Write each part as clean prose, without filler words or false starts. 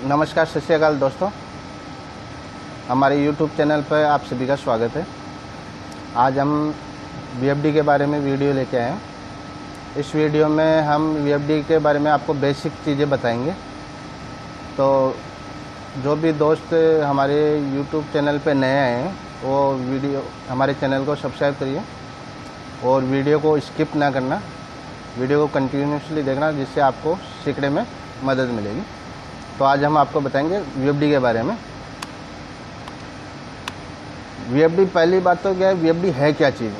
नमस्कार, सत श्री अकाल दोस्तों। हमारे YouTube चैनल पर आप सभी का स्वागत है। आज हम VFD के बारे में वीडियो लेके आए हैं। इस वीडियो में हम VFD के बारे में आपको बेसिक चीज़ें बताएंगे। तो जो भी दोस्त हमारे YouTube चैनल पे नए आए हैं वो हमारे चैनल को सब्सक्राइब करिए और वीडियो को स्किप ना करना, वीडियो को कंटिन्यूसली देखना, जिससे आपको सीखने में मदद मिलेगी। तो आज हम आपको बताएंगे VFD के बारे में। VFD, पहली बात तो क्या है, VFD है क्या चीज़,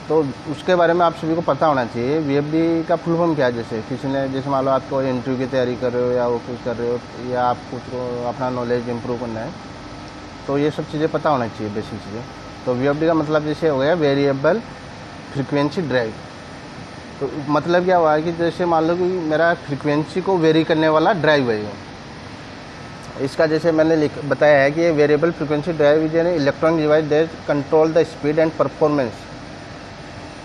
तो उसके बारे में आप सभी को पता होना चाहिए। VFD का फुल फॉर्म क्या है। जैसे मान लो आप कोई इंटरव्यू की तैयारी कर रहे हो या वो कुछ कर रहे हो या आप कुछ अपना नॉलेज इंप्रूव करना है, तो ये सब चीज़ें पता होना चाहिए, बेसिक चीज़ें। तो VFD का मतलब जैसे हो गया वेरिएबल फ्रीक्वेंसी ड्राइव। तो मतलब क्या हुआ है कि जैसे मान लो कि मेरा फ्रीक्वेंसी को वेरी करने वाला ड्राइव है ये। इसका जैसे मैंने बताया है कि ये variable frequency drive is an electronic device that control the speed and performance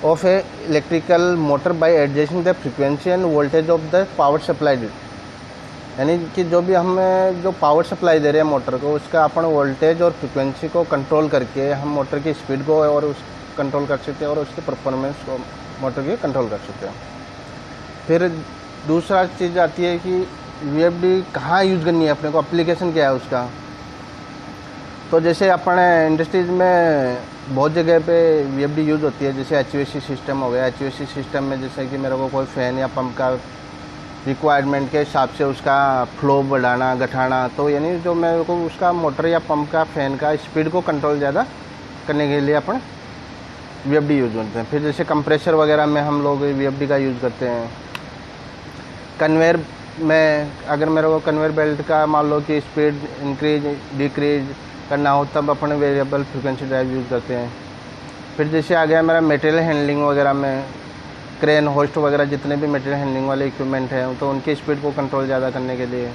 of A electrical motor bye adjusting the frequency end voltage of the power supplied. यानी कि जो भी हमें जो पावर सप्लाई दे रहे हैं मोटर को, उसका अपन वोल्टेज और फ्रीक्वेंसी को कंट्रोल करके हम मोटर की स्पीड को और उस कंट्रोल कर सकते हैं और उसकी परफॉर्मेंस को मोटर की कंट्रोल कर सकते हैं। फिर दूसरा चीज़ आती है कि VFD कहाँ यूज़ करनी है अपने को, एप्लीकेशन क्या है उसका। तो जैसे अपने इंडस्ट्रीज में बहुत जगह पे VFD यूज़ होती है। जैसे HVAC सिस्टम हो गया। HVAC सिस्टम में जैसे कि मेरे को कोई फ़ैन या पंप का रिक्वायरमेंट के हिसाब से उसका फ्लो बढ़ाना घटाना, तो यानी जो मेरे को उसका मोटर या पंप का फ़ैन का स्पीड को कंट्रोल ज़्यादा करने के लिए अपन VFD यूज़ करते हैं। फिर जैसे कंप्रेसर वगैरह में हम लोग VFD का यूज़ करते हैं। कन्वेयर में अगर मेरे को कन्वेयर बेल्ट का मान लो कि स्पीड इंक्रीज डिक्रीज करना हो, तब अपन वेरिएबल फ्रीक्वेंसी ड्राइव यूज़ करते हैं। फिर जैसे आ गया मेरा मटेरियल हैंडलिंग वगैरह में, क्रेन होस्ट वगैरह जितने भी मटेरियल हैंडलिंग वाले इक्विपमेंट हैं, तो उनकी स्पीड को कंट्रोल ज़्यादा करने के लिए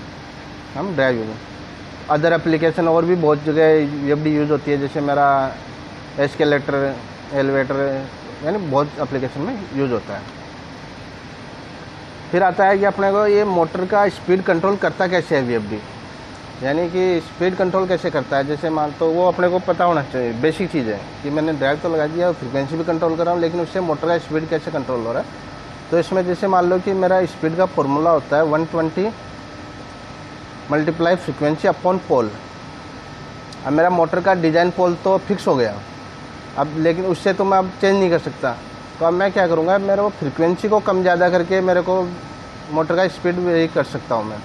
हम ड्राइव यूज़। अदर एप्लीकेशन और भी बहुत जगह VFD यूज़ होती है। जैसे मेरा एस्केलेटर, एलिवेटर, यानी बहुत एप्लीकेशन में यूज़ होता है। फिर आता है कि अपने को ये मोटर का स्पीड कंट्रोल करता कैसे है VFD, यानी कि स्पीड कंट्रोल कैसे करता है। जैसे मान तो वो अपने को पता होना चाहिए। बेसिक चीज़ है कि मैंने ड्राइव तो लगा दिया, फ्रीक्वेंसी भी कंट्रोल कर रहा हूँ, लेकिन उससे मोटर का स्पीड कैसे कंट्रोल हो रहा है। तो इसमें जैसे मान लो कि मेरा स्पीड का फॉर्मूला होता है 120 मल्टीप्लाई फ्रीक्वेंसी अपॉन पोल। अब मेरा मोटर का डिज़ाइन पोल तो फिक्स हो गया अब, लेकिन उससे तो मैं अब चेंज नहीं कर सकता। तो अब मैं क्या करूँगा, मेरे को फ्रीक्वेंसी को कम ज़्यादा करके मेरे को मोटर का स्पीड वेरी कर सकता हूँ मैं।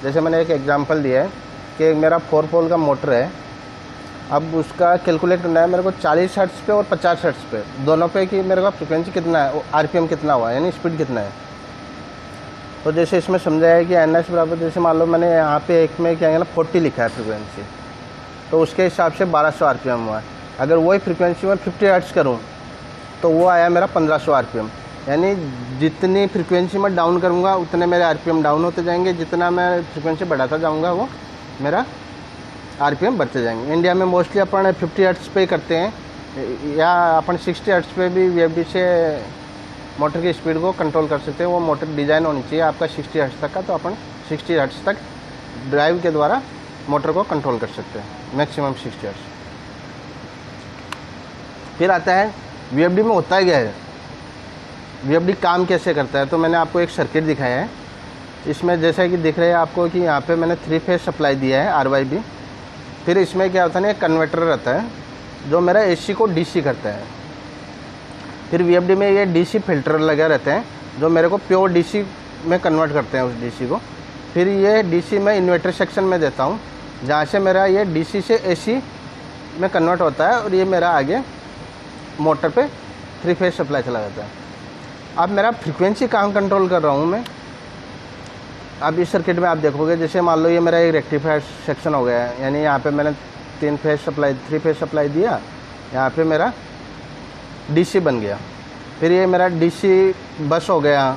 जैसे मैंने एक एग्जांपल दिया है कि मेरा 4 पोल का मोटर है। अब उसका कैलकुलेट करना है मेरे को 40 हर्ट्ज़ पे और 50 हर्ट्ज़ पे, दोनों पे कि मेरे को फ्रीक्वेंसी कितना है, RPM कितना हुआ, यानी स्पीड कितना है। तो जैसे इसमें समझाया है कि NS बराबर, जैसे मान लो मैंने यहाँ पे एक में क्या है ना 40 लिखा है फ्रीक्वेंसी, तो उसके हिसाब से 1200 RPM हुआ है। अगर वही फ्रीक्वेंसी में 50 हर्ट्ज़ करूँ तो वो आया मेरा 1500 RPM। यानी जितनी फ्रीक्वेंसी में डाउन करूँगा उतने मेरे RPM डाउन होते जाएंगे, जितना मैं फ्रीक्वेंसी बढ़ाता जाऊँगा वो मेरा RPM बढ़ते जाएंगे। इंडिया में मोस्टली अपन 50 हर्ट्ज़ पे करते हैं, या अपन 60 हर्ट्ज़ पे भी VFD से मोटर की स्पीड को कंट्रोल कर सकते हैं। वो मोटर डिज़ाइन होनी चाहिए आपका 60 हर्ट्ज़ तक का, तो अपन 60 हर्ट्ज़ तक ड्राइव के द्वारा मोटर को कंट्रोल कर सकते हैं, मैक्सिमम 60 हर्ट्ज़। फिर आता है VFD में होता है क्या है, VFD काम कैसे करता है। तो मैंने आपको एक सर्किट दिखाया है। इसमें जैसा कि दिख रहा है आपको कि यहाँ पे मैंने 3 फेज सप्लाई दिया है RYB। फिर इसमें क्या होता है ना, एक कन्वर्टर रहता है जो मेरा AC को DC करता है। फिर VFD में ये DC फिल्टर लगे रहते हैं जो मेरे को प्योर DC में कन्वर्ट करते हैं उस DC को। फिर ये DC मैं इन्वर्टर सेक्शन में देता हूँ, जहाँ से मेरा ये DC से AC में कन्वर्ट होता है और ये मेरा आगे मोटर पे 3 फेज सप्लाई चला जाता है। अब मेरा फ्रीक्वेंसी कहाँ कंट्रोल कर रहा हूँ मैं, अब इस सर्किट में आप देखोगे। जैसे मान लो ये मेरा एक रेक्टिफायर सेक्शन हो गया है, यानी यहाँ पे मैंने 3 फेज सप्लाई दिया, यहाँ पे मेरा DC बन गया। फिर ये मेरा DC बस हो गया,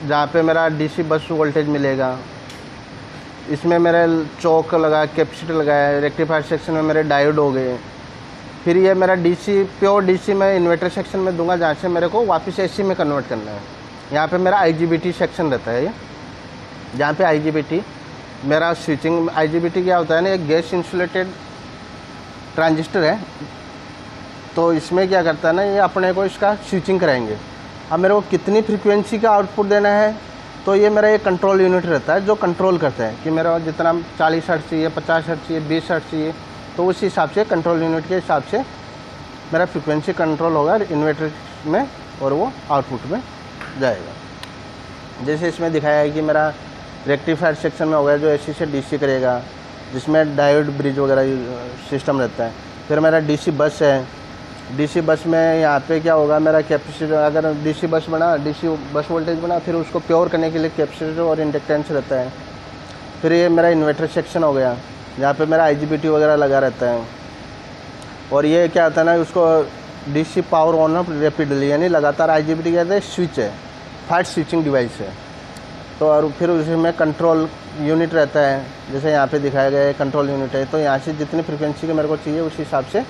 जहाँ पे मेरा DC बस वोल्टेज मिलेगा। इसमें मेरा चौक लगा, कैपेसिटर लगाया, रेक्टिफायर सेक्शन में मेरे डायोड हो गए। फिर ये मेरा प्योर DC मैं इन्वर्टर सेक्शन में दूंगा, जहाँ से मेरे को वापस AC में कन्वर्ट करना है। यहाँ पे मेरा IGBT सेक्शन रहता है, ये जहाँ पे IGBT मेरा स्विचिंग IGBT क्या होता है ना, एक गैस इंसुलेटेड ट्रांजिस्टर है, तो इसमें क्या करता है ना, ये अपने को इसका स्विचिंग कराएंगे। अब मेरे को कितनी फ्रीक्वेंसी का आउटपुट देना है, तो ये मेरा एक कंट्रोल यूनिट रहता है जो कंट्रोल करता है कि मेरा जितना 40 हर्ट्ज चाहिए, 50 हर्ट्ज चाहिए, 20 हर्ट्ज चाहिए, तो उस हिसाब से कंट्रोल यूनिट के हिसाब से मेरा फ्रीक्वेंसी कंट्रोल होगा इन्वर्टर में और वो आउटपुट में जाएगा। जैसे इसमें दिखाया है कि मेरा रेक्टिफायर सेक्शन में हो गया जो AC से DC करेगा, जिसमें डायोड ब्रिज वगैरह सिस्टम रहता है। फिर मेरा DC बस है, DC बस में यहाँ पे क्या होगा, मेरा कैपेसिटर, अगर DC बस बना, DC बस वोल्टेज बना, फिर उसको प्योर करने के लिए कैपेसिटर और इंडक्टेंस रहता है। फिर ये मेरा इन्वर्टर सेक्शन हो गया, जहाँ पे मेरा IGBT वगैरह लगा रहता है। और ये क्या होता है ना, उसको DC power on off rapidly, यानी लगातार IGBT कहते हैं स्विच है, फास्ट स्विचिंग डिवाइस है। तो और फिर उसमें कंट्रोल यूनिट रहता है, जैसे यहाँ पे दिखाया गया है कंट्रोल यूनिट है, तो यहाँ से जितनी फ्रीक्वेंसी का मेरे को चाहिए उस हिसाब से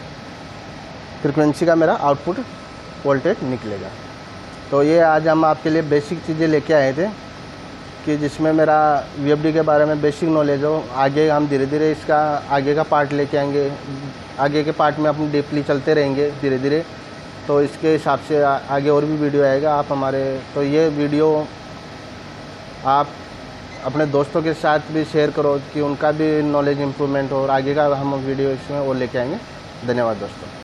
फ्रीक्वेंसी का मेरा आउटपुट वोल्टेज निकलेगा। तो ये आज हम आपके लिए बेसिक चीज़ें लेके आए थे कि जिसमें मेरा VFD के बारे में बेसिक नॉलेज हो। आगे हम धीरे धीरे इसका आगे का पार्ट लेके आएंगे, आगे के पार्ट में अपनी डीपली चलते रहेंगे धीरे धीरे। तो इसके हिसाब से आगे और भी वीडियो आएगा। आप हमारे, तो ये वीडियो आप अपने दोस्तों के साथ भी शेयर करो कि उनका भी नॉलेज इम्प्रूवमेंट हो, और आगे का हम वीडियो इसमें और लेके आएंगे। धन्यवाद दोस्तों।